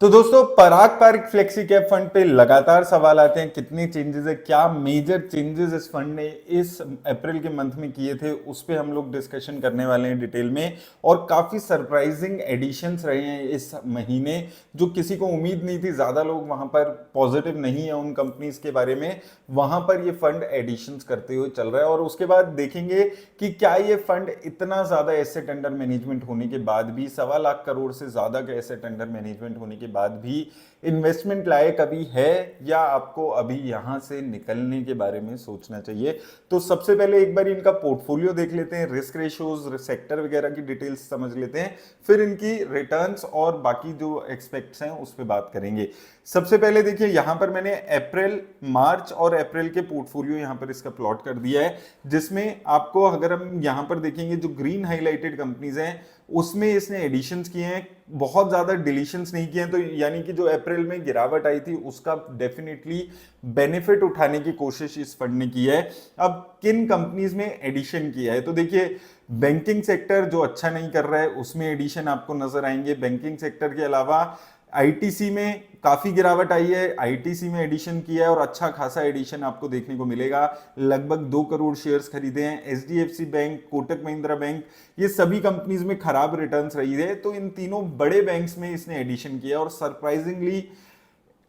तो दोस्तों पराग Pareek flexi cap fund पे लगातार सवाल आते हैं कितने चेंजेस है, क्या मेजर चेंजेस इस फंड ने इस अप्रैल के मंथ में किए थे, उस पे हम लोग डिस्कशन करने वाले हैं डिटेल में। और काफी सरप्राइजिंग एडिशंस रहे हैं इस महीने, जो किसी को उम्मीद नहीं थी। ज्यादा लोग वहां पर पॉजिटिव नहीं है उन कंपनीज के बारे में, वहां पर ये फंड एडिशंस करते हुए चल रहा है। और उसके बाद देखेंगे कि क्या ये फंड इतना ज्यादा एसेट अंडर मैनेजमेंट होने के बाद भी, 1.25 लाख करोड़ से ज्यादा के एसेट अंडर मैनेजमेंट होने के बाद भी इन्वेस्टमेंट लायक अभी है, या आपको अभी यहां से निकलने के बारे में सोचना चाहिए। तो सबसे पहले एक बार इनका पोर्टफोलियो देख लेते हैं, रिस्क रेशियोज, सेक्टर वगैरह की डिटेल्स समझ लेते हैं, फिर इनकी रिटर्न्स और बाकी जो एक्सपेक्ट्स हैं उस पर बात करेंगे। सबसे पहले देखिए, यहां पर मैंने अप्रैल, मार्च और अप्रैल के पोर्टफोलियो यहां पर इसका प्लॉट कर दिया है, जिसमें आपको अगर हम यहां पर देखेंगे जो ग्रीन हाईलाइटेड कंपनीज हैं उसमें इसने एडिशंस किए हैं, बहुत ज्यादा डिलीशंस नहीं किए हैं। तो यानी कि जो अप्रैल में गिरावट आई थी उसका डेफिनेटली बेनिफिट उठाने की कोशिश इस फंड ने की है। अब किन कंपनीज में एडिशन किया है, तो देखिए बैंकिंग सेक्टर जो अच्छा नहीं कर रहा है उसमें एडिशन आपको नजर आएंगे। बैंकिंग सेक्टर के अलावा आईटीसी में काफी गिरावट आई है, आईटीसी में एडिशन किया है और अच्छा खासा एडिशन आपको देखने को मिलेगा। लगभग 2 करोड़ शेयर्स खरीदे हैं। HDFC bank, Kotak Mahindra bank, ये सभी कंपनीज में खराब रिटर्न्स रही है, तो इन तीनों बड़े बैंक्स में इसने एडिशन किया। और सरप्राइजिंगली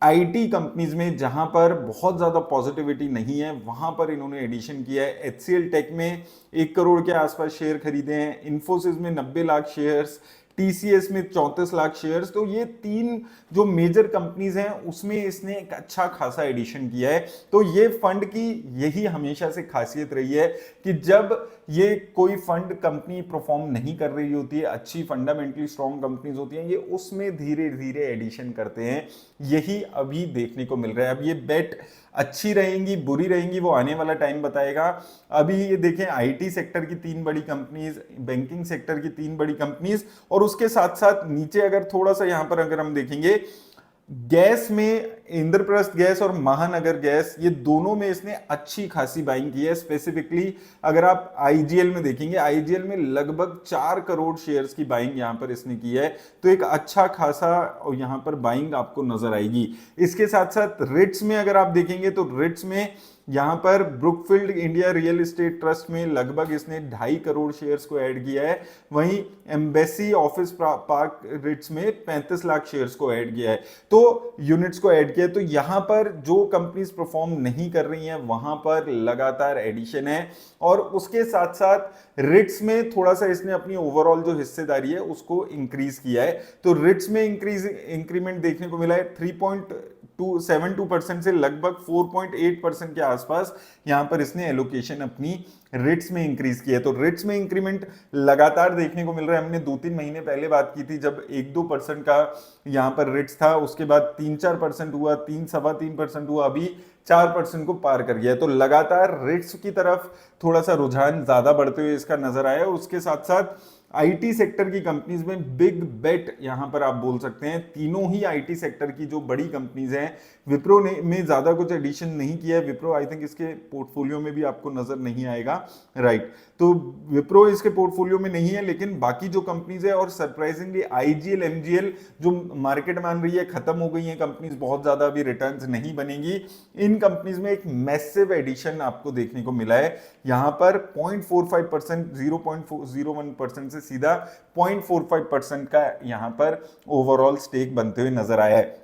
आईटी कंपनीज में जहां पर बहुत ज्यादा पॉजिटिविटी नहीं है वहां पर इन्होंने एडिशन किया है। एचसीएल टेक में 1 करोड़ के आसपास शेयर खरीदे हैं, इन्फोसिस में 90 लाख शेयर्स, टीसीएस में 34 लाख शेयर्स। तो ये 3 जो मेजर कंपनीज हैं उसमें इसने एक अच्छा खासा एडिशन किया है। तो ये फंड की यही हमेशा से खासियत रही है कि जब ये कोई फंड कंपनी परफॉर्म नहीं कर रही होती है, अच्छी फंडामेंटली स्ट्रॉन्ग कंपनीज होती हैं, ये उसमें धीरे धीरे एडिशन करते हैं। यही अभी देखने को मिल रहा है। अब ये बेट अच्छी रहेंगी बुरी रहेंगी वो आने वाला टाइम बताएगा। अभी ये देखें, आईटी सेक्टर की 3 बड़ी कंपनीज, बैंकिंग सेक्टर की 3 बड़ी कंपनीज, और उसके साथ साथ नीचे अगर थोड़ा सा यहां पर अगर हम देखेंगे, गैस में इंद्रप्रस्थ गैस और महानगर गैस, ये दोनों में इसने अच्छी खासी बाइंग की है। स्पेसिफिकली अगर आप आईजीएल में देखेंगे, आईजीएल में लगभग 4 करोड़ शेयर्स की बाइंग यहां पर इसने की है। तो एक अच्छा खासा यहां पर बाइंग आपको नजर आएगी। इसके साथ साथ रिट्स में अगर आप देखेंगे तो रिट्स में यहां पर Brookfield India real estate trust में लगभग इसने 2.5 करोड़ शेयर्स को ऐड किया है। वहीं एम्बेसी ऑफिस पार्क रिट्स में 35 लाख शेयर्स को ऐड किया है, तो यूनिट्स को ऐड किया है। तो यहां पर जो कंपनीज परफॉर्म नहीं कर रही हैं वहां पर लगातार एडिशन है। और उसके साथ साथ रिट्स में थोड़ा सा इसने अपनी ओवरऑल जो हिस्सेदारी है उसको इंक्रीज किया है। तो रिट्स में इंक्रीमेंट देखने को मिला है 3.72% से लगभग 4.8% के आसपास यहां पर इसने एलोकेशन अपनी रिट्स में इंक्रीज किया है। तो रिट्स में इंक्रीमेंट लगातार देखने को मिल रहा है। हमने 2-3 महीने पहले बात की थी जब 1-2% का यहां पर रिट्स था, उसके बाद 3-4% हुआ, 3-3.25% हुआ, अभी 4% को पार कर गया है। तो लगातार रिट्स की तरफ थोड़ा सा रुझान ज्यादा बढ़ते हुए इसका नजर आया। उसके साथ साथ आईटी सेक्टर की कंपनीज में बिग बेट यहां पर आप बोल सकते हैं। तीनों ही आईटी सेक्टर की जो बड़ी कंपनीज हैं, विप्रो ने में ज्यादा कुछ एडिशन नहीं किया है। विप्रो आई थिंक इसके पोर्टफोलियो में भी आपको नजर नहीं आएगा, राइट। तो विप्रो इसके पोर्टफोलियो में नहीं है, लेकिन बाकी जो कंपनीज है, और सरप्राइजिंगली आईजीएल, एमजीएल जो मार्केट मान रही है खत्म हो गई है कंपनीज, बहुत ज्यादा अभी रिटर्न्स नहीं बनेगी, इन कंपनीज में एक मैसिव एडिशन आपको देखने को मिला है। यहां पर 0.45%, 0.01% से सीधा 0.45% का यहां पर ओवरऑल स्टेक बनते हुए नजर आया है।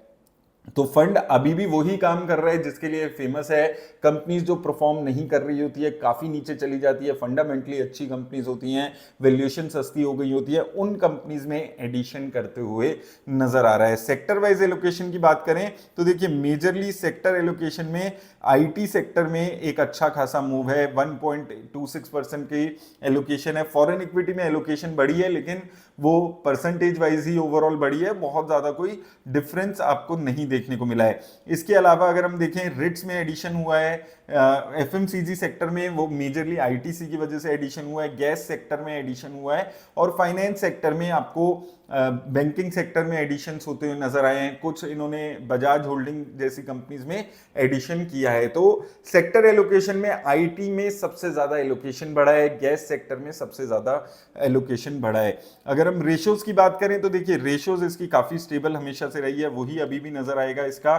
तो फंड अभी भी वही काम कर रहा है जिसके लिए फेमस है। कंपनीज जो परफॉर्म नहीं कर रही होती है, काफी नीचे चली जाती है, फंडामेंटली अच्छी कंपनीज होती हैं, वैल्यूएशन सस्ती हो गई होती है, उन कंपनीज में एडिशन करते हुए नजर आ रहा है। सेक्टर वाइज एलोकेशन की बात करें तो देखिए, मेजरली सेक्टर एलोकेशन में आईटी सेक्टर में एक अच्छा खासा मूव है, 1.26% की एलोकेशन है। फॉरेन इक्विटी में एलोकेशन बढ़ी है, लेकिन वो परसेंटेज वाइज ही ओवरऑल बढ़ी है, बहुत ज्यादा कोई डिफरेंस आपको नहीं देखने को मिला है। इसके अलावा अगर हम देखें, रिट्स में एडिशन हुआ है, एफएमसीजी सेक्टर में वो मेजरली आईटीसी की वजह से एडिशन हुआ है, गैस सेक्टर में एडिशन हुआ है, और फाइनेंस सेक्टर में आपको बैंकिंग सेक्टर में एडिशंस होते हुए नजर आए हैं। कुछ इन्होंने बजाज होल्डिंग जैसी कंपनीज में एडिशन किया है। तो सेक्टर एलोकेशन में आईटी में सबसे ज्यादा एलोकेशन बढ़ा है, गैस सेक्टर में सबसे ज्यादा एलोकेशन बढ़ा है। अगर हम रेशियोज की बात करें तो देखिए रेशियोज इसकी काफी स्टेबल हमेशा से रही है, वही अभी भी नजर आएगा। इसका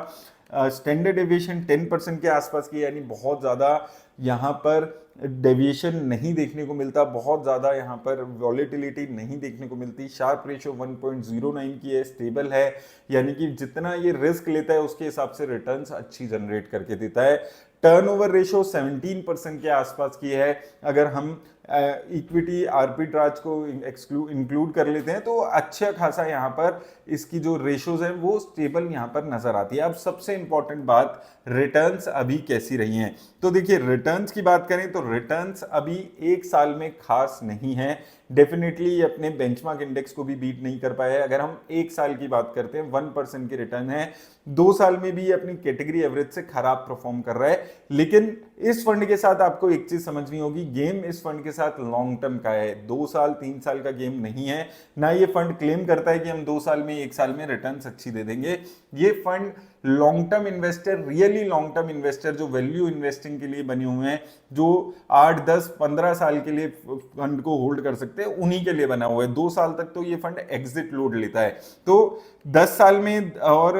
स्टैंडर्ड डेविएशन 10% के आसपास की, यानी बहुत ज्यादा यहाँ पर डेविएशन नहीं देखने को मिलता, बहुत ज़्यादा यहाँ पर वॉलेटिलिटी नहीं देखने को मिलती। शार्प रेशियो 1.09 की है, स्टेबल है, यानी कि जितना ये रिस्क लेता है उसके हिसाब से रिटर्न्स अच्छी जनरेट करके देता है। टर्नओवर रेशियो 17% के आसपास की है। अगर हम इक्विटी आर्बिट्राज को इंक्लूड कर लेते हैं तो अच्छा खासा यहाँ पर इसकी जो रेशियोज है वो स्टेबल यहाँ पर नजर आती है। अब सबसे इंपॉर्टेंट बात, रिटर्न्स अभी कैसी रही हैं। तो देखिए रिटर्न्स की बात करें तो रिटर्न्स अभी एक साल में खास नहीं है, डेफिनेटली ये अपने बेंचमार्क इंडेक्स को भी बीट नहीं कर पाया है। अगर हम एक साल की बात करते हैं 1% की रिटर्न है, 2 साल में भी ये अपनी कैटेगरी एवरेज से खराब परफॉर्म कर रहा है। लेकिन इस फंड के साथ आपको एक चीज समझनी होगी, गेम इस फंड के साथ लॉन्ग टर्म का है, 2 साल 3 साल का गेम नहीं है। ना ये फंड क्लेम करता है कि हम 2 साल में 1 साल में रिटर्न्स अच्छी दे देंगे। ये fund long term investor, really long term investor जो वैल्यू इन्वेस्टिंग के लिए बने हुए हैं, जो 8 10 15 साल के लिए फंड को होल्ड कर सकते हैं, उन्हीं के लिए बना हुआ है। 2 साल तक तो ये फंड एग्जिट लोड लेता है। तो 10 साल में और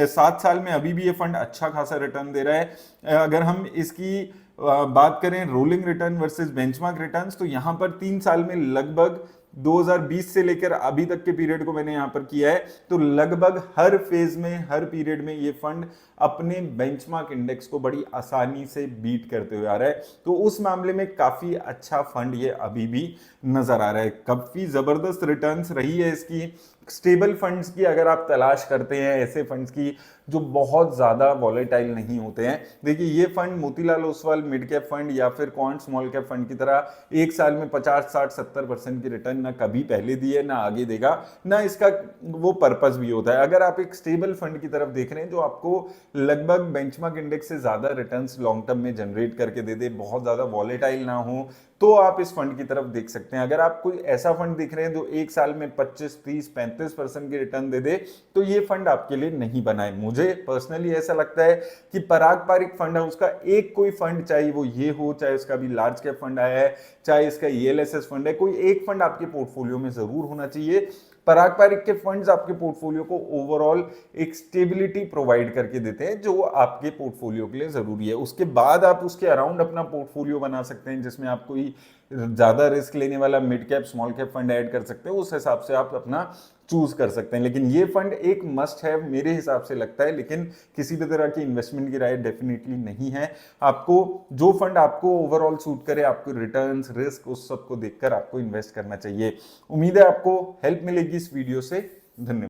7 साल में अभी भी ये फंड अच्छा खासा रिटर्न दे रहा है। अगर हम इसकी बात करें rolling return versus benchmark returns, तो यहां पर 3 साल में लगभग 2020 से लेकर अभी तक के पीरियड को मैंने यहां पर किया है, तो लगभग हर फेज में, हर पीरियड में ये फंड अपने बेंचमार्क इंडेक्स को बड़ी आसानी से बीट करते हुए आ रहा है। तो उस मामले में काफी अच्छा फंड ये अभी भी नजर आ रहा है। काफी जबरदस्त रिटर्न्स रही है इसकी। स्टेबल फंड्स की अगर आप तलाश करते हैं, ऐसे फंड्स की जो बहुत ज्यादा वॉलेटाइल नहीं होते हैं, देखिए ये fund Motilal Oswal mid cap fund या फिर क्वांट स्मॉल कैप फंड की तरह एक साल में 50 60 70% की रिटर्न ना कभी पहले दी है, ना आगे देगा, ना इसका वो पर्पस भी होता है। अगर आप एक स्टेबल फंड की तरफ देख रहे हैं जो आपको लगभग बेंचमार्क इंडेक्स से ज्यादा रिटर्न्स लॉन्ग टर्म में जनरेट करके दे दे, बहुत ज्यादा वॉलेटाइल ना हो, तो आप इस फंड की तरफ देख सकते हैं। अगर आप कोई ऐसा फंड देख रहे हैं जो एक साल में 25 30 35% की रिटर्न दे दे, तो ये फंड आपके लिए नहीं बना है। मुझे पर्सनली ऐसा लगता है कि पारंपरिक फंड है उसका एक कोई फंड, चाहे वो ये हो, चाहे उसका भी लार्ज कैप फंड आया है, चाहे इसका ईएलएसएस फंड है, कोई एक फंड आपके पोर्टफोलियो में जरूर होना चाहिए। पारंपरिक के फंड्स आपके पोर्टफोलियो को ओवरऑल एक स्टेबिलिटी प्रोवाइड करके देते हैं जो आपके पोर्टफोलियो के लिए जरूरी है। उसके बाद आप उसके अराउंड अपना पोर्टफोलियो बना सकते हैं जिसमें आप कोई ज्यादा रिस्क लेने वाला mid cap small cap fund add कर सकते हैं, उस हिसाब से आप अपना चूज कर सकते हैं। लेकिन ये फंड एक मस्ट है मेरे हिसाब से लगता है, लेकिन किसी भी तरह की इन्वेस्टमेंट की राय डेफिनेटली नहीं है। आपको जो फंड आपको ओवरऑल सूट करे, आपको रिटर्न्स रिस्क उस सब को देखकर आपको इन्वेस्ट करना चाहिए। उम्मीद है आपको हेल्प मिलेगी इस वीडियो से। धन्यवाद।